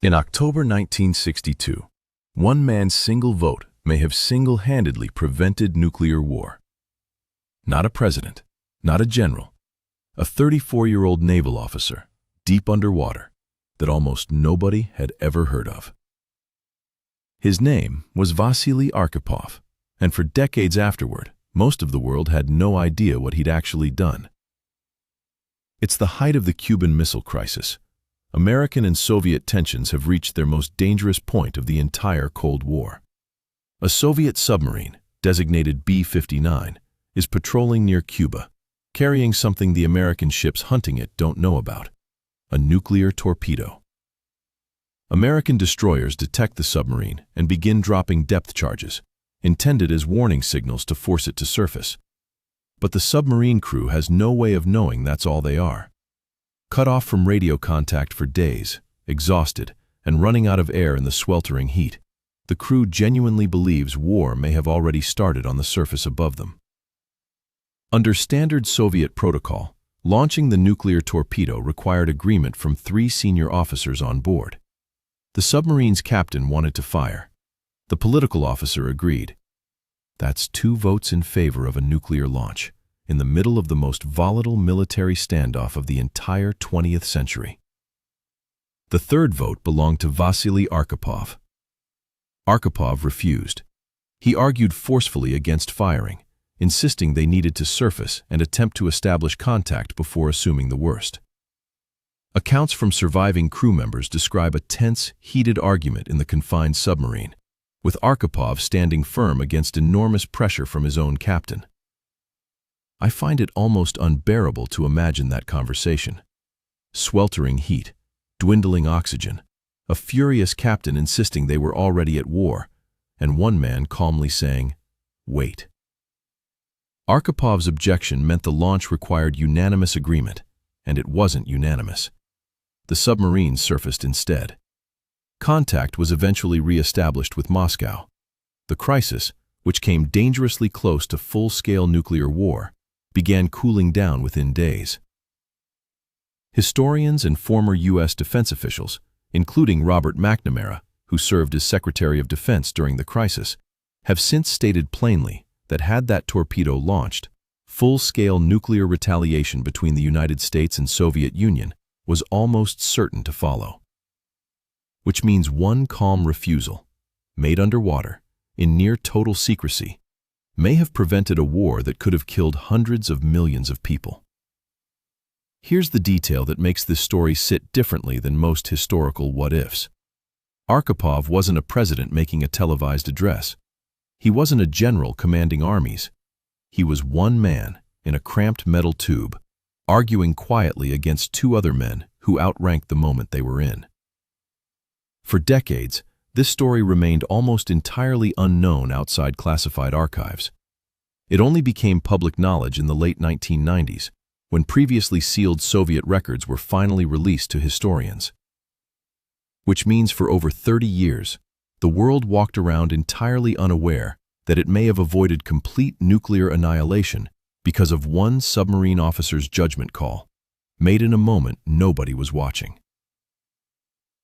In October 1962, one man's single vote may have single-handedly prevented nuclear war. Not a president, not a general, a 34-year-old naval officer, deep underwater, that almost nobody had ever heard of. His name was Vasili Arkhipov, and for decades afterward, most of the world had no idea what he'd actually done. It's the height of the Cuban Missile Crisis. American and Soviet tensions have reached their most dangerous point of the entire Cold War. A Soviet submarine, designated B-59, is patrolling near Cuba, carrying something the American ships hunting it don't know about: a nuclear torpedo. American destroyers detect the submarine and begin dropping depth charges, intended as warning signals to force it to surface. But the submarine crew has no way of knowing that's all they are. Cut off from radio contact for days, exhausted, and running out of air in the sweltering heat, the crew genuinely believes war may have already started on the surface above them. Under standard Soviet protocol, launching the nuclear torpedo required agreement from 3 senior officers on board. The submarine's captain wanted to fire. The political officer agreed. That's 2 votes in favor of a nuclear launch, in the middle of the most volatile military standoff of the entire 20th century. The 3rd vote belonged to Vasili Arkhipov. Arkhipov refused. He argued forcefully against firing, insisting they needed to surface and attempt to establish contact before assuming the worst. Accounts from surviving crew members describe a tense, heated argument in the confined submarine, with Arkhipov standing firm against enormous pressure from his own captain. I find it almost unbearable to imagine that conversation. Sweltering heat, dwindling oxygen, a furious captain insisting they were already at war, and one man calmly saying, "Wait." Archipov's objection meant the launch required unanimous agreement, and it wasn't unanimous. The submarine surfaced instead. Contact was eventually re-established with Moscow. The crisis, which came dangerously close to full-scale nuclear war, began cooling down within days. Historians and former U.S. defense officials, including Robert McNamara, who served as Secretary of Defense during the crisis, have since stated plainly that had that torpedo launched, full-scale nuclear retaliation between the United States and Soviet Union was almost certain to follow. Which means one calm refusal, made underwater, in near total secrecy, may have prevented a war that could have killed hundreds of millions of people. Here's the detail that makes this story sit differently than most historical what-ifs. Arkhipov wasn't a president making a televised address. He wasn't a general commanding armies. He was one man in a cramped metal tube, arguing quietly against 2 other men who outranked the moment they were in. For decades, this story remained almost entirely unknown outside classified archives. It only became public knowledge in the late 1990s, when previously sealed Soviet records were finally released to historians. Which means for over 30 years, the world walked around entirely unaware that it may have avoided complete nuclear annihilation because of one submarine officer's judgment call, made in a moment nobody was watching.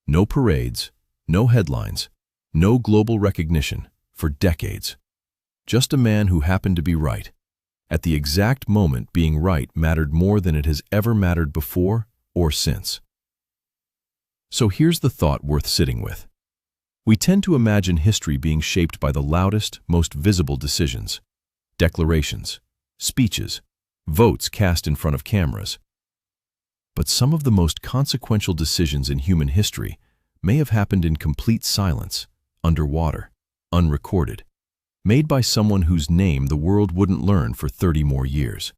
No parades, no headlines, no global recognition for decades. Just a man who happened to be right. At the exact moment being right mattered more than it has ever mattered before or since. So here's the thought worth sitting with. We tend to imagine history being shaped by the loudest, most visible decisions, declarations, speeches, votes cast in front of cameras. But some of the most consequential decisions in human history may have happened in complete silence, underwater, unrecorded, made by someone whose name the world wouldn't learn for 30 more years.